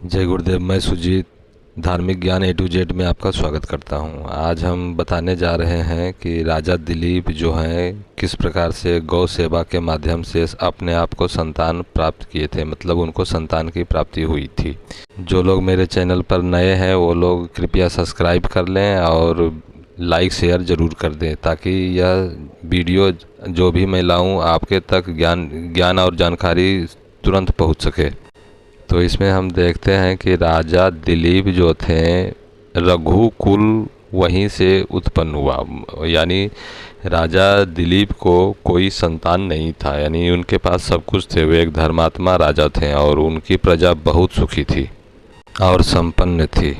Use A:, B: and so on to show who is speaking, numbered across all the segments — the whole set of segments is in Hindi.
A: जय गुरुदेव। मैं सुजीत धार्मिक ज्ञान A to Z में आपका स्वागत करता हूं। आज हम बताने जा रहे हैं कि राजा दिलीप जो हैं किस प्रकार से गौ सेवा के माध्यम से अपने आप को संतान प्राप्त किए थे, मतलब उनको संतान की प्राप्ति हुई थी। जो लोग मेरे चैनल पर नए हैं वो लोग कृपया सब्सक्राइब कर लें और लाइक शेयर ज़रूर कर दें, ताकि यह वीडियो जो भी मैं लाऊं आपके तक ज्ञान और जानकारी तुरंत पहुंच सके। तो इसमें हम देखते हैं कि राजा दिलीप जो थे रघुकुल वहीं से उत्पन्न हुआ, यानी राजा दिलीप को कोई संतान नहीं था, यानी उनके पास सब कुछ थे। वे एक धर्मात्मा राजा थे और उनकी प्रजा बहुत सुखी थी और संपन्न थी।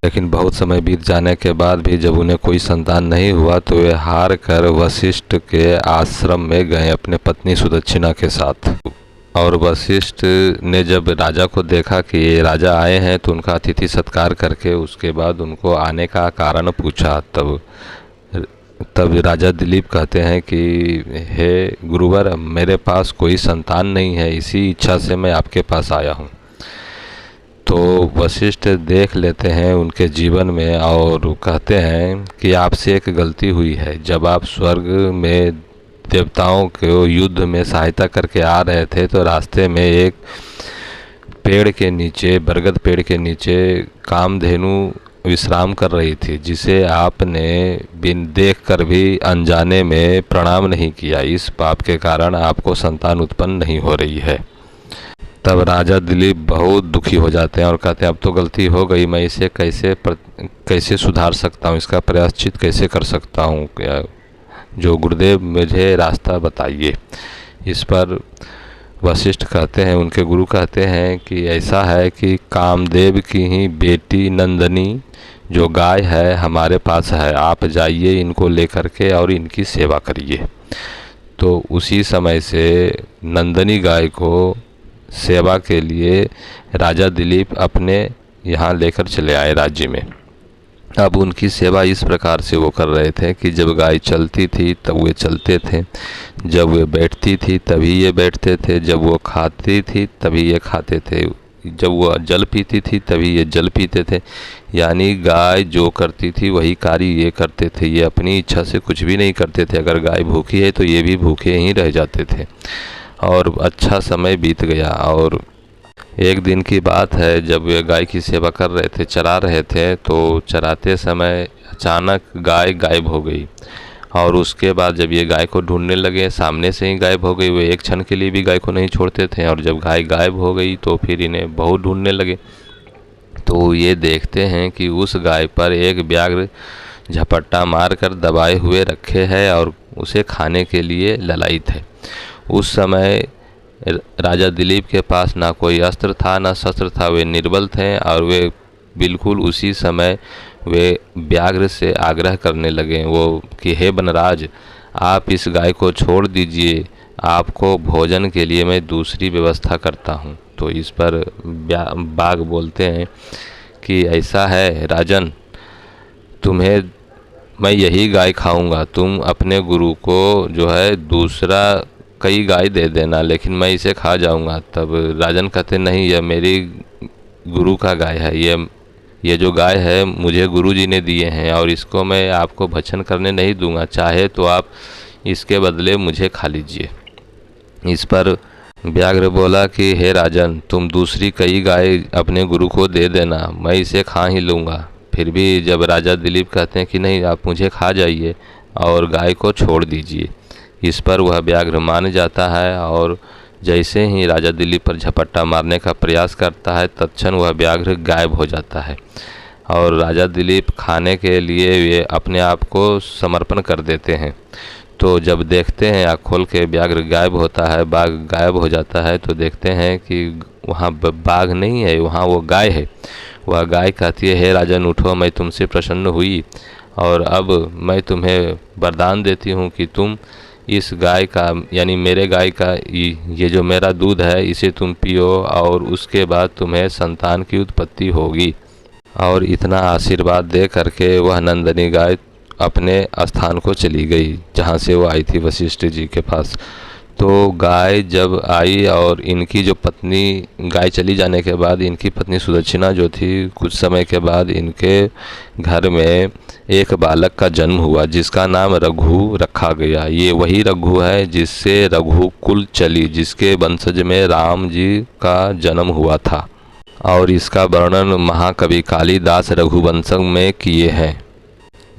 A: लेकिन बहुत समय बीत जाने के बाद भी जब उन्हें कोई संतान नहीं हुआ तो वे हार कर वशिष्ठ के आश्रम में गए अपने पत्नी सुदक्षिणा के साथ। और वशिष्ठ ने जब राजा को देखा कि ये राजा आए हैं तो उनका अतिथि सत्कार करके उसके बाद उनको आने का कारण पूछा। तब राजा दिलीप कहते हैं कि हे गुरुवर, मेरे पास कोई संतान नहीं है, इसी इच्छा से मैं आपके पास आया हूँ। तो वशिष्ठ देख लेते हैं उनके जीवन में और कहते हैं कि आपसे एक गलती हुई है। जब आप स्वर्ग में देवताओं को युद्ध में सहायता करके आ रहे थे तो रास्ते में एक पेड़ के नीचे, बरगद पेड़ के नीचे कामधेनु विश्राम कर रही थी, जिसे आपने बिन देख कर भी अनजाने में प्रणाम नहीं किया। इस पाप के कारण आपको संतान उत्पन्न नहीं हो रही है। तब राजा दिलीप बहुत दुखी हो जाते हैं और कहते हैं अब तो गलती हो गई, मैं इसे कैसे सुधार सकता हूँ, इसका प्रायश्चित कैसे कर सकता हूँ, जो गुरुदेव मुझे रास्ता बताइए। इस पर वशिष्ठ कहते हैं, उनके गुरु कहते हैं कि ऐसा है कि कामदेव की ही बेटी नंदनी जो गाय है हमारे पास है, आप जाइए इनको लेकर के और इनकी सेवा करिए। तो उसी समय से नंदनी गाय को सेवा के लिए राजा दिलीप अपने यहाँ लेकर चले आए राज्य में। अब उनकी सेवा इस प्रकार से वो कर रहे थे कि जब गाय चलती थी तब वे चलते थे, जब वे बैठती थी तभी ये बैठते थे, जब वो खाती थी तभी ये खाते थे, जब वो जल पीती थी तभी ये जल पीते थे। यानी गाय जो करती थी वही कार्य ये करते थे, ये अपनी इच्छा से कुछ भी नहीं करते थे। अगर गाय भूखी है तो ये भी भूखे ही रह जाते थे। और अच्छा समय बीत गया और एक दिन की बात है, जब वे गाय की सेवा कर रहे थे, चरा रहे थे, तो चराते समय अचानक गाय गायब हो गई। और उसके बाद जब ये गाय को ढूंढने लगे, सामने से ही गायब हो गई। वे एक क्षण के लिए भी गाय को नहीं छोड़ते थे और जब गाय गायब हो गई तो फिर इन्हें बहुत ढूंढने लगे। तो ये देखते हैं कि उस गाय पर एक व्याघ्र झपट्टा मार कर दबाए हुए रखे है और उसे खाने के लिए ललायित है। उस समय राजा दिलीप के पास ना कोई अस्त्र था ना शस्त्र था, वे निर्बल थे और वे बिल्कुल उसी समय वे व्याघ्र से आग्रह करने लगे वो कि हे बनराज, आप इस गाय को छोड़ दीजिए, आपको भोजन के लिए मैं दूसरी व्यवस्था करता हूँ। तो इस पर बाघ बोलते हैं कि ऐसा है राजन, तुम्हें मैं यही गाय खाऊंगा, तुम अपने गुरु को जो है दूसरा कई गाय दे देना, लेकिन मैं इसे खा जाऊंगा। तब राजन कहते नहीं, यह मेरी गुरु का गाय है, ये जो गाय है मुझे गुरु जी ने दिए हैं और इसको मैं आपको भक्षण करने नहीं दूंगा, चाहे तो आप इसके बदले मुझे खा लीजिए। इस पर व्याघ्र बोला कि हे राजन, तुम दूसरी कई गाय अपने गुरु को दे देना, मैं इसे खा ही लूँगा। फिर भी जब राजा दिलीप कहते हैं कि नहीं, आप मुझे खा जाइए और गाय को छोड़ दीजिए, इस पर वह व्याघ्र मान जाता है और जैसे ही राजा दिलीप पर झपट्टा मारने का प्रयास करता है तत्क्षण वह व्याघ्र गायब हो जाता है और राजा दिलीप खाने के लिए वे अपने आप को समर्पण कर देते हैं। तो जब देखते हैं आँख खोल के व्याघ्र गायब होता है, बाघ गायब हो जाता है, तो देखते हैं कि वहाँ बाघ नहीं है, वहाँ वो गाय है। वह गाय कहती है, हे राजन उठो, मैं तुमसे प्रसन्न हुई और अब मैं तुम्हें वरदान देती हूँ कि तुम इस गाय का, यानी मेरे गाय का ये जो मेरा दूध है इसे तुम पियो और उसके बाद तुम्हें संतान की उत्पत्ति होगी। और इतना आशीर्वाद दे करके वह नंदनी गाय अपने स्थान को चली गई जहाँ से वो आई थी वशिष्ठ जी के पास। तो गाय जब आई और इनकी जो पत्नी, गाय चली जाने के बाद इनकी पत्नी सुदक्षिणा जो थी, कुछ समय के बाद इनके घर में एक बालक का जन्म हुआ जिसका नाम रघु रखा गया। ये वही रघु है जिससे रघुकुल चली, जिसके वंशज में राम जी का जन्म हुआ था। और इसका वर्णन महाकवि कालिदास रघुवंशम में किए हैं।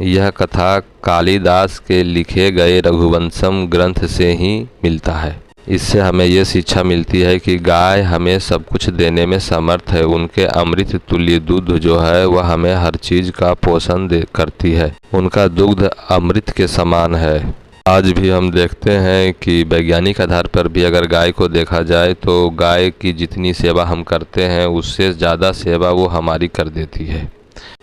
A: यह कथा कालिदास के लिखे गए रघुवंशम ग्रंथ से ही मिलता है। इससे हमें ये शिक्षा मिलती है कि गाय हमें सब कुछ देने में समर्थ है। उनके अमृत तुल्य दूध जो है वह हमें हर चीज़ का पोषण करती है। उनका दुग्ध अमृत के समान है। आज भी हम देखते हैं कि वैज्ञानिक आधार पर भी अगर गाय को देखा जाए तो गाय की जितनी सेवा हम करते हैं उससे ज़्यादा सेवा वो हमारी कर देती है।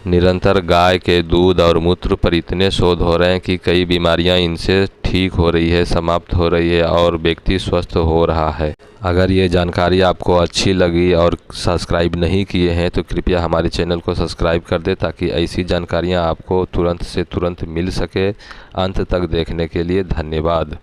A: निरंतर गाय के दूध और मूत्र पर इतने शोध हो रहे हैं कि कई बीमारियां इनसे ठीक हो रही है, समाप्त हो रही है और व्यक्ति स्वस्थ हो रहा है। अगर ये जानकारी आपको अच्छी लगी और सब्सक्राइब नहीं किए हैं तो कृपया हमारे चैनल को सब्सक्राइब कर दें ताकि ऐसी जानकारियां आपको तुरंत से तुरंत मिल सके। अंत तक देखने के लिए धन्यवाद।